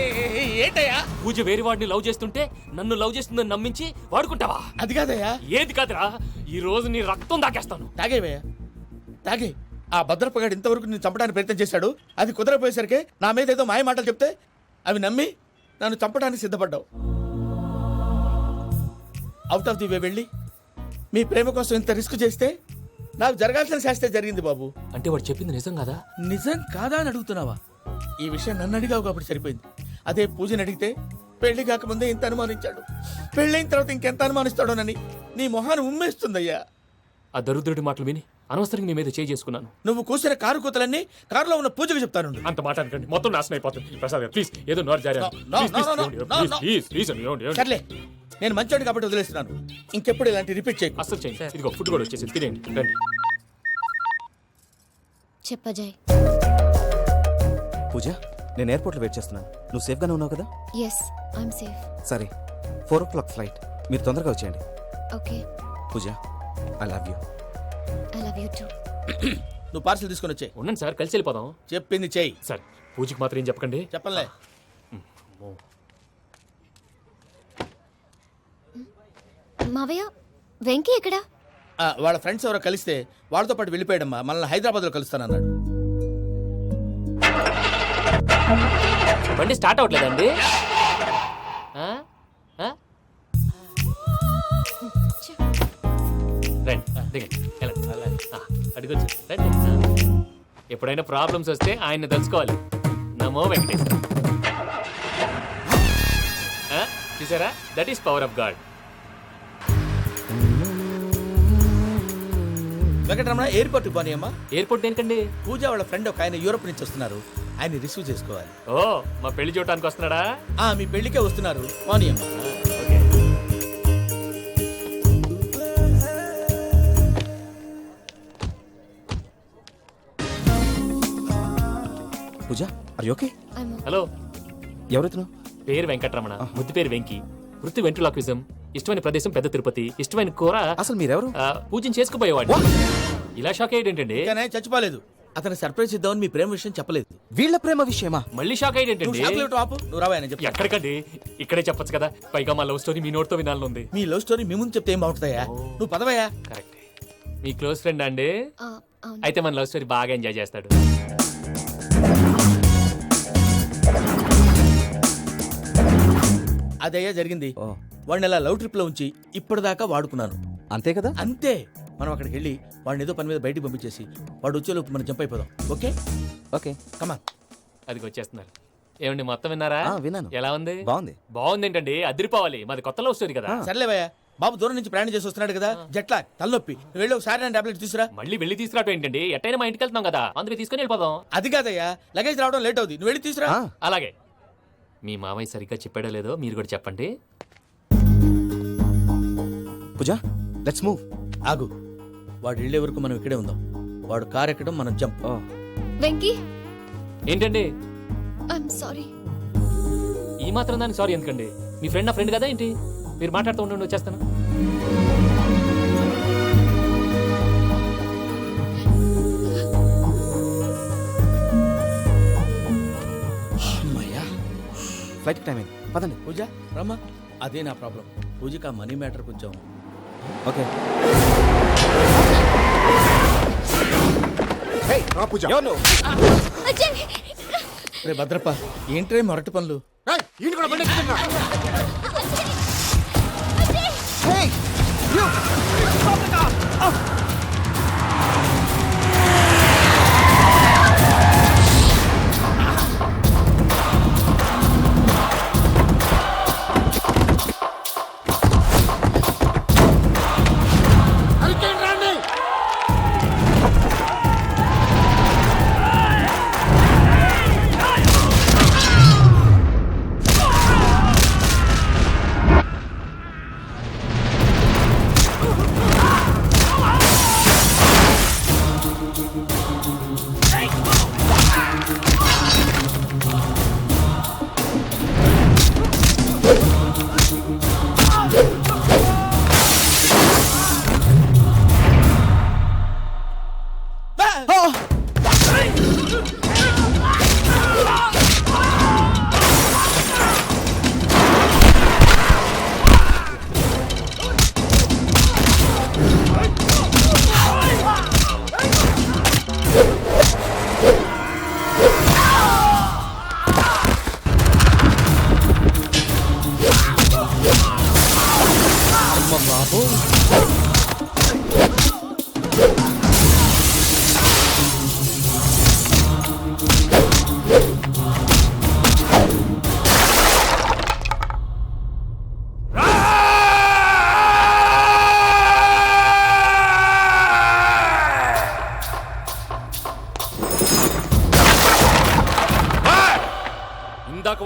ఏంటయ్యా పూజ వేరే వాడిని లవ్ చేస్తుంటే నన్ను లవ్ చేస్తుందని నమ్మించి వాడుకుంటావా? అది కాదయ్యా. ఏది కాదురా, ఈ రోజు నీ రక్తం దాకేస్తాను. తాగేవయ్యా, తాగే. ఆ భద్రప్పగాడు ఇంతవరకు నేను చంపడానికి ప్రయత్నం చేశాడు. అది కుదరపోయేసరికి నా మీద ఏదో మాయ మాటలు చెప్తే అవి నమ్మి నన్ను చంపడానికి సిద్ధపడ్డావు. అవుట్ ఆఫ్ ది వే వెళ్ళి మీ ప్రేమ కోసం ఇంత రిస్క్ చేస్తే నాకు జరగాల్సిన శాస్త్రే జరిగింది బాబు. అంటే వాడు చెప్పింది నిజం కదా? నిజం కాదా అని అడుగుతున్నావా? ఈ విషయం నన్ను అడిగావు కాబట్టి సరిపోయింది. అదే పూజని అడిగితే పెళ్లి కాకముందే ఇంత అనుమానించాడు, పెళ్ళైన తర్వాత ఇంకెంత అనుమానిస్తాడోనని నీ మొహాన్ని ఉమ్మేస్తుందయ్యా. ఆ దరిద్రుడి మాటలు విని అనవసరంగా మీ మీద చేయి చేసుకున్నాను. నువ్వు కూసిన కారు కూతలన్నీ కారులో ఉన్న పూజకు చెప్తాను. అంత మాట అనకండి, మొత్తం నాశనం అయిపోతుంది. ప్రసాద్ ప్లీజ్, ఏదో నోరు జారీ. సర్లే, నేను మంచోడు కాబట్టి వదిలేస్తున్నాను. ఇంకెప్పుడు ఇలాంటి రిపీట్ చేయకు. అసలు చేయండి. ఇదిగో ఫుడ్ కూడా వచ్చేసి తినేయండి, రండి. చెప్పజాయ్. పూజ, నేను ఎయిర్పోర్ట్లో వెయిట్ చేస్తున్నాను. నువ్వు సేఫ్గానే ఉన్నావు కదా? Yes, I'm safe. సరే, 4 o'clock ఫ్లైట్. మీరు తొందరగా వచ్చేయండి. Okay. Pooja, I love you. I love you too. నువ్వు పార్సల్ తీసుకొని వచ్చే. ఉండండి సార్, కలిసి వెళ్ళిపోదాం. చెప్పింది చెయ్యి. సార్, పూజకి మాత్రం ఏం చెప్పకండి. చెప్పలే. మావయ్య, వెంకీ ఎక్కడా? వాళ్ళ ఫ్రెండ్స్ ఎవరో కలిస్తే వాళ్ళతో పాటు వెళ్ళిపోయాడమ్మా. మనల్ని హైదరాబాద్లో కలుస్తానన్నాడు. బండి స్టార్ట్ అవ్వట్లేదండి. రండి, దిగండి, వెళ్ళండి. అడిగొచ్చు, రండి. ఎప్పుడైనా ప్రాబ్లమ్స్ వస్తే ఆయన్ని తెలుసుకోవాలి. నమో వెంకటేశ్వర. చూసారా, that is power of God. Venkataramana, ఎయిర్పోర్ట్కి పోనీ అమ్మా. ఎయిర్పోర్ట్ దేనికండి? పూజ వాళ్ళ ఫ్రెండ్ ఒక ఆయన యూరోప్ నుంచి వస్తున్నారు, ఆయన రిసీవ్ చేసుకోవాలి. ఓ, మా పెళ్లి చూడటానికి వస్తున్నాడా? మీ పెళ్లికే వస్తున్నారు, పోనీ అమ్మా. Okay. Pooja, are you okay? Hello, ఎవరైతున్నావు? పేరు వెంకటరమణ, ముద్దు పేరు వెంకీ, వృత్తి వెంట్రులాక్విజం, ఇష్టమైన ప్రదేశం పెద్ద తిరుపతి, ఇష్టమైన కూర. అసలు మీరెవరు? పూజను చేసుకుపోయేవాడు. ఇలా షాక్ అయ్యేటండి. చచ్చిపోలేదు. అతను సర్ప్రైజ్ ఇద్దామని మీ ప్రేమ విషయం చెప్పలేదు. వీళ్ళ ప్రేమ విషయమా? మళ్ళీ షాక్ అయ్యేటండి. నువ్వు రావాయని చెప్పి. ఎక్కడికండి, ఇక్కడే చెప్పొచ్చు కదా. పైగా మా లవ్ స్టోరీ మీ నోట్తో వినాలని ఉంది. మీ లవ్ స్టోరీ మీ ముందు చెప్తే ఏం బాగుంటుందయ్యా? నువ్వు పదవయ్యా. కరెక్ట్. మీ క్లోజ్ ఫ్రెండ్ అండి? అయితే మన లవ్ స్టోరీ బాగా ఎంజాయ్ చేస్తాడు. అదయ్యా జరిగింది. వాడిని అలా లవ్ ట్రిప్ లో ఉంచి ఇప్పటిదాకా వాడుకున్నాను. అంతే కదా? అంతే. మనం అక్కడికి వెళ్ళి వాడిని ఏదో పని మీద బయటికి పంపించేసి వాడు వచ్చేలోపు మనం జంప్ అయిపోదాం. ఓకే ఓకే, కమా. అదికి వచ్చేస్తున్నారు. ఏమండి, మొత్తం విన్నారా? విన్నాను. ఎలా ఉంది? బాగుంది. బాగుంది ఏంటండి, అదిరిపోవాలి. మాది కొత్త లవ్ స్టోరీ కదా. సర్లేవయ్యా, బాబు దూరం నుంచి ప్రయాణం చేసి వస్తున్నాడు కదా, జట్లా తలనొప్పి. నువ్వు వెళ్ళి ఒకసారి టాబ్లెట్ తీసుకురా. మళ్ళీ వెళ్ళి తీసుకురావటం ఏంటండి? ఎట్టైనా మా ఇంటికి వెళ్తున్నాం కదా, అందుకే తీసుకుని వెళ్ళిపోదాం. అది కాదయ్యా, లగేజ్ రావడం లేట్ అవుతుంది. నువ్వు వెళ్ళి తీసుకురా. అలాగే. మీ మామయ్య సరిగ్గా చెప్పాడో లేదో మీరు కూడా చెప్పండి. పూజ, లెట్స్ మూవ్. ఆగు, వాడు వెళ్ళే వరకు మనం ఇక్కడే ఉందాం. వాడు కార్ ఎక్కడం, మనం జంప్. వెంకీ, ఏంటండి ఐఎమ్ సారీ. ఈ మాత్రం దానికి సారీ ఎందుకండి? మీ ఫ్రెండ్ నా ఫ్రెండ్ కదా ఏంటి? మీరు మాట్లాడుతూ ఉండండి, వచ్చేస్తాను. ఫ్లైట్ టైం అయింది, పదండి. పూజ రమ్మా. అదే నా ప్రాబ్లం. పూజకి ఆ మనీ మ్యాటర్ కొంచెం. ఓకే. పూజ, రే భద్రప్ప, ఏంట్రే మొరటి పనులు? ఇందాక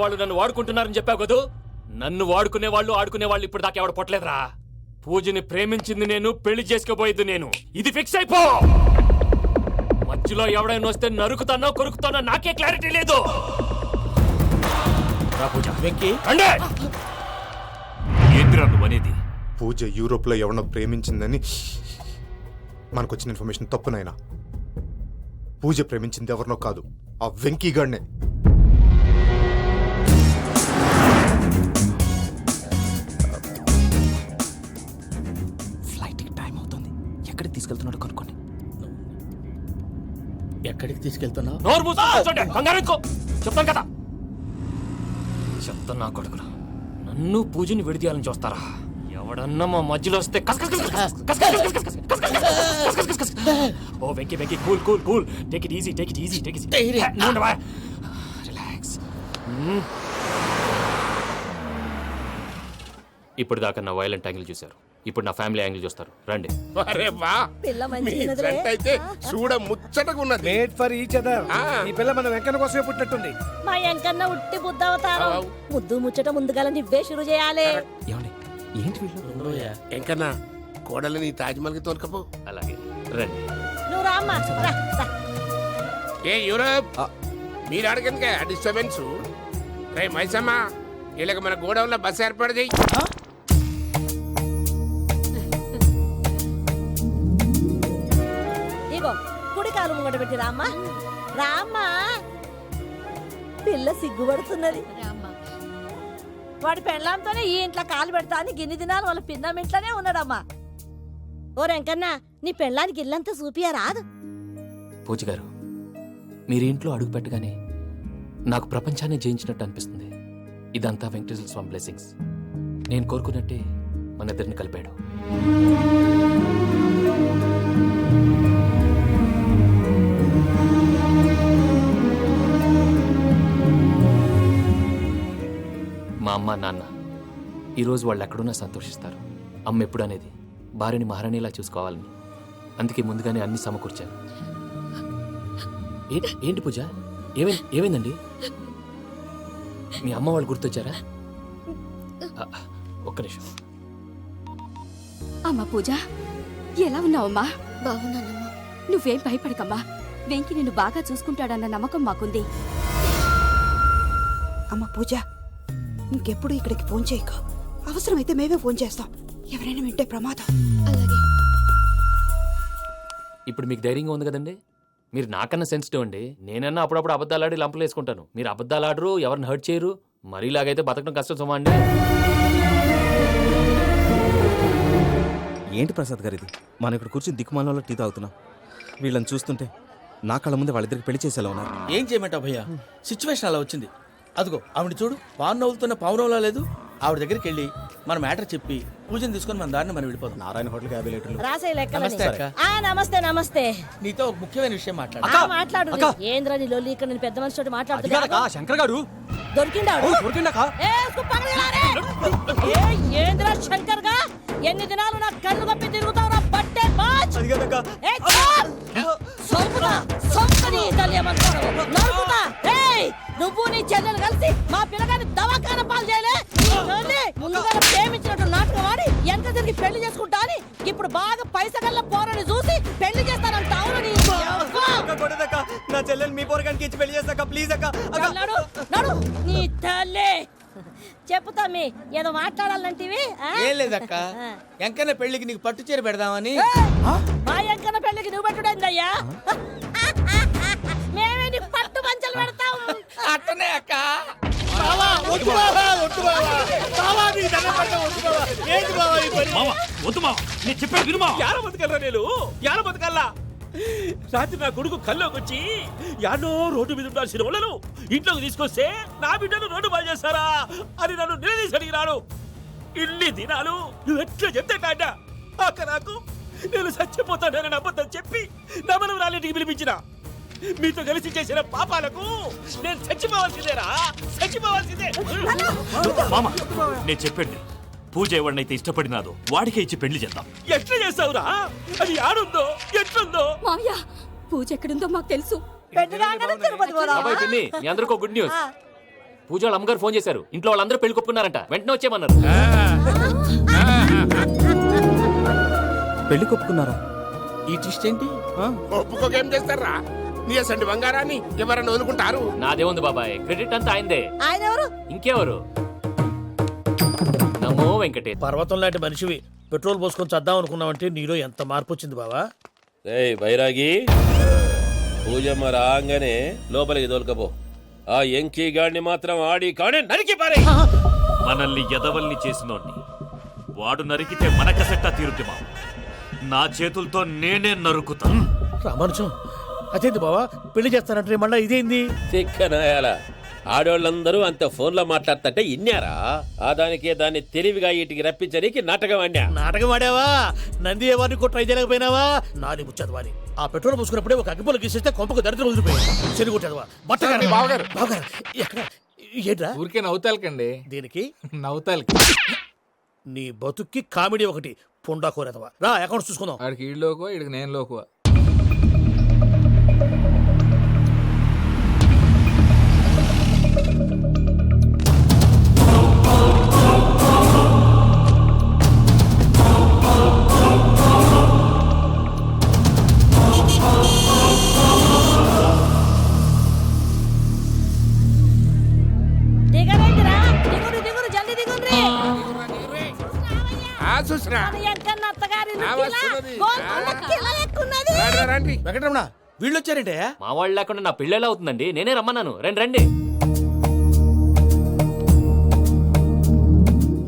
వాళ్ళు నన్ను వాడుకుంటున్నారని చెప్పావు కదూ. నన్ను వాడుకునే వాళ్ళు ఆడుకునే వాళ్ళు ఇప్పుడు దాకా ఎవడ పొట్టలేదురా. పూజని ప్రేమించింది నేను, పెళ్లి చేసుకోబోయేది నేను. ఇది ఫిక్స్ అయిపో. మధ్యలో ఎవడైనా వస్తే నరుకుతానో కొరుకుతానో నాకే క్లారిటీ లేదు. పూజ వెంకీ ఏందిరా నువ్వనేది? పూజ యూరోప్లో ఎవరినో ప్రేమించిందని మనకొచ్చిన ఇన్ఫర్మేషన్ తప్పునైనా. పూజ ప్రేమించింది ఎవరినో కాదు, ఆ వెంకీగాడినే. ఫ్లైట్కి టైం అవుతుంది. ఎక్కడికి తీసుకెళ్తున్నాడో కనుక్కోండి. ఎక్కడికి తీసుకెళ్తున్నావు? నోరు మూసుకొని కూర్చోండి. కంగారు ఎందుకు? చెప్తాను కదా. చెప్తాను నా కొడుకురా, నన్ను పూజని విడిదీయాలని చూస్తారా? ఎవడన్నా మా మధ్యలో వస్తే ఓ Venky Venky cool cool cool. Take it easy, take it easy, take it easy. Relax. ఇప్పుడు దాకా నా వైలెంట్ యాంగిల్ చూశారు, ఇప్పుడు నా ఫ్యామిలీ యాంగిల్ చూస్తారు. రండి. అరే వా, మీ ఫ్రెండ్ అయితే చూడ ముచ్చటగా ఉన్నది. Made for each other. ఈ పిల్ల మన వెంకన్న కోసమే పుట్టినట్టుంది. మా ఎంకన్న ఉట్టి బుద్ధవతారం. ముద్దు ముచ్చట ముందుగాల నువ్వే షురు చేయాలి. ఏమండి ఏంటి వీళ్ళు? ఎంకన్నా కోడలని తాజ్మహల్కి తోలుకపో. అలాగే రండి. నువ్వు రామ్మా, రా, రా. ఏ యూరోప్, మీరు అడగనుక డిస్టర్బెన్స్. రే మైసమ్మ, వీళ్ళకి మన గోడౌన్లో బస్సు ఏర్పాటు చేయి. ఇగో కుడి కాలు ముంగట పెట్టి రామ్మా, రామ్మా. పిల్ల సిగ్గుపడుతున్నది. వాడి పెళ్ళాంతోనే ఈ ఇంట్లో కాలు పెడతా అని గిన్ని దినాలు వాళ్ళ పిన్నం ఇంట్లోనే ఉన్నాడమ్మా. ఓ వెంకన్నా, నీ పెళ్ళానికి ఇల్లంతా చూపియా రాదు? పూజ గారు, మీరు ఇంట్లో అడుగు పెట్టగానే నాకు ప్రపంచాన్ని జయించినట్టు అనిపిస్తుంది. ఇదంతా వెంకటేశ్వర స్వామి బ్లెస్సింగ్స్. నేను కోరుకున్నట్టే మన ఇద్దరిని కలిపాడు. మా అమ్మ నాన్న ఈరోజు వాళ్ళు ఎక్కడున్నా సంతోషిస్తారు. అమ్మ ఎప్పుడు అనేది భార్యని మహారాణిలా చూసుకోవాలని, అందుకే ముందుగానే అన్ని సమకూర్చాను. ఏంటి పూజ, ఏమైందండి? మీ అమ్మ వాళ్ళు గుర్తొచ్చారా? ఒక్క నిమిషం. అమ్మా పూజ, ఎలా ఉన్నావమ్మా? బాగున్నానమ్మా. నువ్వేం భయపడకమ్మా. వెంకి నిన్ను బాగా చూసుకుంటాడన్న నమ్మకం మాకుంది. అమ్మ పూజ, ఇంకెప్పుడు ఇక్కడికి ఫోన్ చేయకు. అవసరమైతే మేమే ఫోన్ చేస్తాం. ఎవరైనా వింటే ప్రమాదం. అలాగే. ఇప్పుడు మీకు ధైర్యంగా ఉంది కదండి. మీరు నాకన్నా సెన్సిటివ్ అండి. నేనన్నా అప్పుడప్పుడు అబద్ధాలాడి లంపలు వేసుకుంటాను. మీరు అబద్ధాలాడరు, ఎవరిని హర్ట్ చేయరు. మరీలాగైతే బతకడం కష్టం సుమా అండి. ఏంటి ప్రసాద్ గారు ఇది? మనం ఇక్కడ కూర్చుని దిక్కుమాలలో టీ తాగుతున్నాం. వీళ్ళని చూస్తుంటే నా కళ్ళ ముందే వాళ్ళిద్దరికి పెళ్లి చేసేలా ఉన్నారు. ఏం చేయమంటావు భయ్యా, సిచ్యువేషన్ అలా వచ్చింది. అదిగో ఆవిడ చూడు, పాను నవ్వుతున్న పావునవ్వులా లేదు. ఆవిడ దగ్గరికి వెళ్ళి మన మ్యాటర్ చెప్పి పూజను తీసుకొని మన దారిని మనం వెళ్ళిపోతాం. నారాయణ హోటల్ 50 లీటర్లు. రాసే లెక్కలని. నమస్తే అక్క. నమస్తే నమస్తే. నీతో ఒక ముఖ్యమైన విషయం మాట్లాడు. మాట్లాడు. ఏంద్రా నీ లొల్లి? ఇక్కడ నేను పెద్ద మనిషితో మాట్లాడుతున్నా. శంకర్ గారు దొరికిండాడు. దొరికిండాక ఏంద్రా శంకర్ గా? ఎన్ని దినాలు నా కళ్ళు కప్పి తిరుగుతావు నా బట్టే బాచ్. నువ్వు నీ చెల్లెలు కలిసి మా పిల్లగాని దవాఖాన పాలు చేయలే. ముందుగా ప్రేమించినట్టు నాటకం ఆడి ఎంత తిరిగి పెళ్లి చేసుకుంటా అని ఇప్పుడు బాగా పైసగల్ల పోరని చూసి పెళ్లి చేస్తానంట. అవును నా చెల్లెలు మీ పోరగానికి ఇచ్చి పెళ్లి చేస్తాక ప్లీజ్ అక్క. నడు నీ తల్లి. చెప్పుతామి ఏదో మాట్లాడాలంటివి. ఏం లేదక్క, ఎంకన్న పెళ్లికి నీకు పట్టు చీర పెడదామని. మా ఎంకన్న పెళ్లికి నువ్వు పెట్టుడైందయ్యా? వద్దు మామ నేను చెప్పాను విను మామ. యాడ బతకల్లా నేను యాడ బతకల్లా రాత్రి నా కొడుకు కల్లోకి వచ్చి యాడో రోడ్డు మీద ఉండాల్సిన వాళ్ళను ఇంట్లోకి తీసుకొస్తే నా బిడ్డను రోడ్డు బాగా చేస్తారా అని నన్ను నిలదీసి అడిగినాడు. ఇన్ని దినాలు నువ్వు ఎట్లా చెప్తే కాడ అక్క నాకు నేను చచ్చిపోతానని అబద్ధం చెప్పి నా మనవరాలింటికి పిలిపించిన. మీతో కలిసి చేసిన పాపాలకు నేను చచ్చిపోవాల్సిందేరా, చచ్చిపోవాల్సిందే. మామ నేను చెప్పండి పూజ ఎవరినైతే ఇష్టపడినాదో వాడికే ఇచ్చి పెళ్లి చేద్దాం. ఎట్లా చేస్తావురా? అది ఆడుందో ఎట్లుందో? మామయ్య పూజ ఎక్కడుందో మాకు తెలుసు. అబ్బాయి పిన్ని మీ అందరికీ గుడ్ న్యూస్. పూజ వాళ్ళ అమ్మగారు ఫోన్ చేశారు. ఇంట్లో వాళ్ళందరూ పెళ్లి కొప్పుకున్నారంట. వెంటనే వచ్చేయమన్నారు. పెళ్లి కొప్పుకున్నారా? ఈ ట్విస్ట్ ఏంటి? ఒప్పుకోకేం చేస్తారా? నీ అసంటి బంగారాన్ని ఎవరన్నా వదులుకుంటారు? నాదేముంది బాబాయ్, క్రెడిట్ అంతా ఆయనదే. ఆయన ఎవరు? ఇంకెవరు? నమో వెంకటే. పర్వతం లాంటి మనిషివి పెట్రోల్ పోసుకొని చద్దాం అనుకున్నావంటే నీలో ఎంత మార్పు వచ్చింది బావా. ఏయ్ బైరాగి, పూజమ్మ రాగానే లోపలికి దొరకపో. ఆ ఎంకీ గాడిని మాత్రం ఆడి కాడే నరికి పారే. మనల్ని ఎదవల్ని చేసినోడ్ని వాడు నరికితే మనకసెట్టా తీరుద్ది మామ. నా చేతులతో నేనే నరుకుతా. రామానుజం అదేంటి బావా పెళ్లి చేస్తానంటే మళ్ళా ఇదేంది? తిక్కనాయాల ఆడోళ్ళందరూ అంత ఫోన్లో మాట్లాడుతుంటే ఇన్నారా? ఆ దానికే దాన్ని తెలివిగా వీటికి రప్పించడానికి నాటకం ఆడా. నాటకం ఆడావా? నంది ఎవరిని ట్రై చేయలేకపోయినావా? నాది ముచ్చదు వాని. ఆ పెట్రోల్ పోసుకున్నప్పుడే ఒక అగ్గిపోలు గీసేస్తే కొంపకు దరిద్రం వదిలిపోయాడు. చెరుగు కొట్టేదవా బట్టగారు బావగారు బావగారు ఎక్కడ ఏంట్రా? ఊరికే నవ్వుతాలకండి. దీనికి నవ్వుతాలకి నీ బతుక్కి కామెడీ ఒకటి పుండా కోరేదవా. రా అకౌంట్స్ చూసుకుందాం. ఆడికి ఈడులోకో ఈడికి నేను లోకువా. దిగరేంటిరా? దిగురు దిగురు జల్దీ దిగుండ్రి. ఎంకన్న అత్తగారి వెంకటరమణ వీళ్ళు వచ్చారంటే మా వాళ్ళు లేకుండా నా పెళ్ళి ఎలా అవుతుందండి? నేనే రమ్మన్నాను. రండి రండి.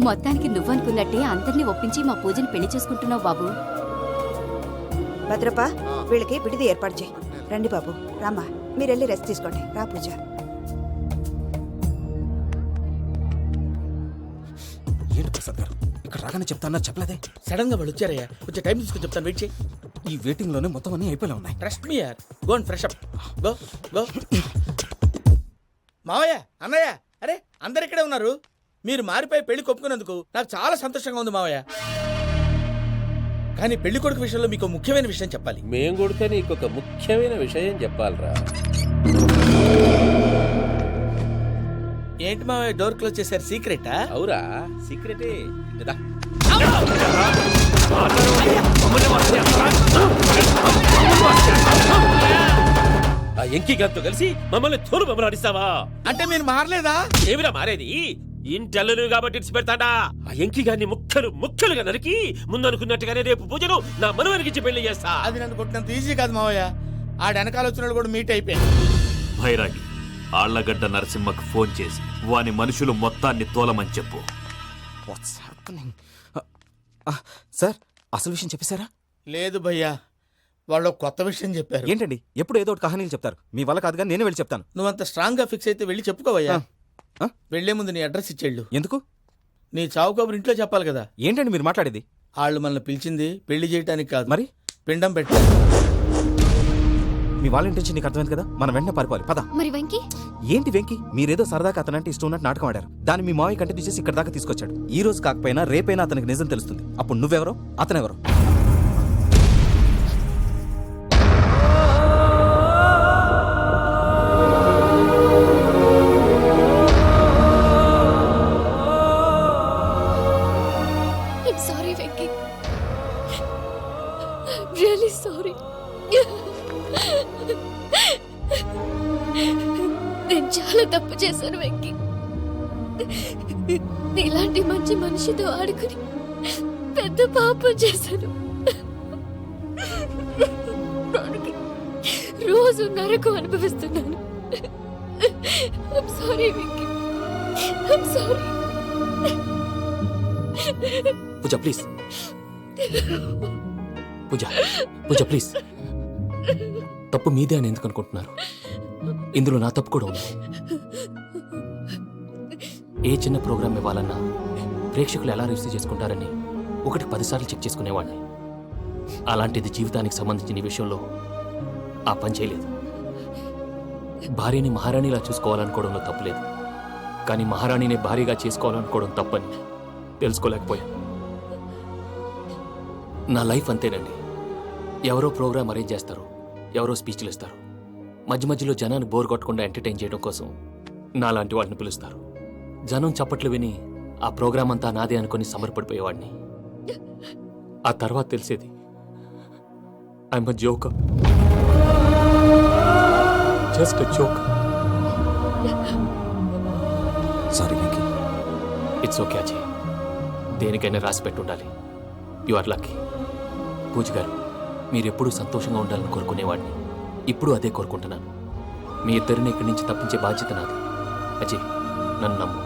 మొత్తానికి నువ్వనుకున్నట్టే అందరినీ ఒప్పించి మా పూజని పెళ్లి చేసుకుంటున్నావు బాబు. భద్రప వీళ్ళకి విడిది ఏర్పాటు చేయి. రండి బాబు రామ్మా మీరెళ్ళి రెస్ట్ తీసుకోండి. రా పూజ. ఏంటి ప్రసాద్ గారు ఇక్కడ రాగానే చెప్తానా చెప్పలేదే? సడన్ గా వాళ్ళు వచ్చారయ్యా. కొంచెం టైం తీసుకొని చెప్తాను. వెయిట్ చేయి. ఈ వెయిటింగ్ లోనే మొత్తం అన్ని అయిపోయి ఉన్నాయి. ట్రస్ట్ మీ యార్. Go and fresh up. Go go. మావయ్య అన్నయ్య అరే అందరు ఇక్కడే ఉన్నారు. మీరు మారిపోయి పెళ్లి కొప్పుకున్నందుకు నాకు చాలా సంతోషంగా ఉంది మావయ్య. కానీ పెళ్లి కొడుకు విషయంలో మీకు ముఖ్యమైన విషయం చెప్పాలి. మేం కొడితే నీకు ఒక ముఖ్యమైన విషయం చెప్పాలరా. ఏంటి మావయ్య డోర్ క్లోజ్ చేశారు? సీక్రెటా? అవురా సీక్రెటే. ఆ ఎంకి గారితో కలిసి మమ్మల్ని తోలు బొమ్మలాడిస్తావా? అంటే మీరు మారలేదా? ఏమిరా మారేది? ఇంటల్లు కాబట్టి ఇడిచి పెడతాడా? ఆ ఎంకి గారిని ముక్కలుగా నరికి ముందనుకున్నట్టుగానే రేపు పూజను నా మనవనికిచ్చి పెళ్లి చేస్తా. అది నన్ను కొట్టినంత ఈజీ కాదు మావయ్య. ఆడ వెనకాల వచ్చిన కూడా మీట్ అయిపోయాడు. భైరాగి ఆళ్లగడ్డ నరసింహకు ఫోన్ చేసి వాని మనుషులు మొత్తాన్ని తోలమని చెప్పు. సార్ అసలు విషయం చెప్పేశారా? లేదు భయ్యా, వాళ్ళు కొత్త విషయం చెప్పారు. ఏంటండి ఎప్పుడు ఏదో ఒకటి కహానీలు చెప్తారు. మీ వల్ల కాదుగా నేనే వెళ్ళి చెప్తాను. నువ్వంత స్ట్రాంగ్ గా ఫిక్స్ అయితే వెళ్ళి చెప్పుకోవయ్యా. వెళ్లే ముందు నీ అడ్రస్ ఇచ్చేళ్ళు. ఎందుకు? నీ చావు కబురు ఇంట్లో చెప్పాలి కదా. ఏంటండి మీరు మాట్లాడేది? వాళ్ళు మనల్ని పిలిచింది పెళ్లి చేయడానికి కాదు, మరి పిండం పెట్టాలి. మీ వాళ్ళ ఇంటెన్షన్ నీకు అర్థమైంది కదా. మనం వెంటనే పారిపోవాలి. పద. మరి వెంకీ? ఏంటి వెంకీ? మీరేదో సరదాగా అతనంటే ఇష్టం ఉన్నట్టు నాటకం ఆడారు. దాన్ని మీ మావయ్య కంటిన్యూ చేసి ఇక్కడ దాకా తీసుకొచ్చాడు. ఈ రోజు కాకపోయినా రేపైనా అతనికి నిజం తెలుస్తుంది. అప్పుడు నువ్వెవరో అతనెవరో. Sorry Venky, really sorry. నేను చాలా తప్పు చేశాను వెంకీ. నీలాంటి మంచి మనిషితో ఆడుకుని పెద్ద పాపం చేశాను. రోజు నరకం అనుభవిస్తున్నాను. I'm sorry Venky, I'm sorry. Pooja please. Pooja Pooja please. తప్పు మీదే అని ఎందుకు అనుకుంటున్నారు? ఇందులో నా తప్పు కూడా ఉంది. ఏ చిన్న ప్రోగ్రామ్ ఇవ్వాలన్నా ప్రేక్షకులు ఎలా రిసీవ్ చేసుకుంటారని 10 సార్లు చెక్ చేసుకునేవాడిని. అలాంటిది జీవితానికి సంబంధించిన ఈ విషయంలో ఆ పని చేయలేదు. భార్యని మహారాణిలా చూసుకోవాలనుకోవడంలో తప్పులేదు, కానీ మహారాణిని భార్యగా చేసుకోవాలనుకోవడం తప్పని తెలుసుకోలేకపోయాను. నా లైఫ్ అంతేనండి. ఎవరో ప్రోగ్రామ్ అరేంజ్ చేస్తారు, ఎవరో స్పీచ్లు ఇస్తారు, మధ్య మధ్యలో జనాన్ని బోర్ కొట్టకుండా ఎంటర్టైన్ చేయడం కోసం నాలాంటి వాళ్ళని పిలుస్తారు. జనం చప్పట్లు విని ఆ ప్రోగ్రామ్ అంతా నాదే అనుకుని సమర్పడిపోయేవాడిని. ఆ తర్వాత తెలిసేది I'm a joker, just a joker. Sorry Venky. It's okay Ajay, దేనికైనా రాసి పెట్టి ఉండాలి. You are lucky. పూజ గారు, మీరెప్పుడూ సంతోషంగా ఉండాలని కోరుకునేవాడిని. ఇప్పుడు అదే కోరుకుంటున్నాను. మీ ఇద్దరిని ఇక్కడి నుంచి తప్పించే బాధ్యత నాది. అజయ్, నన్ను నమ్ము.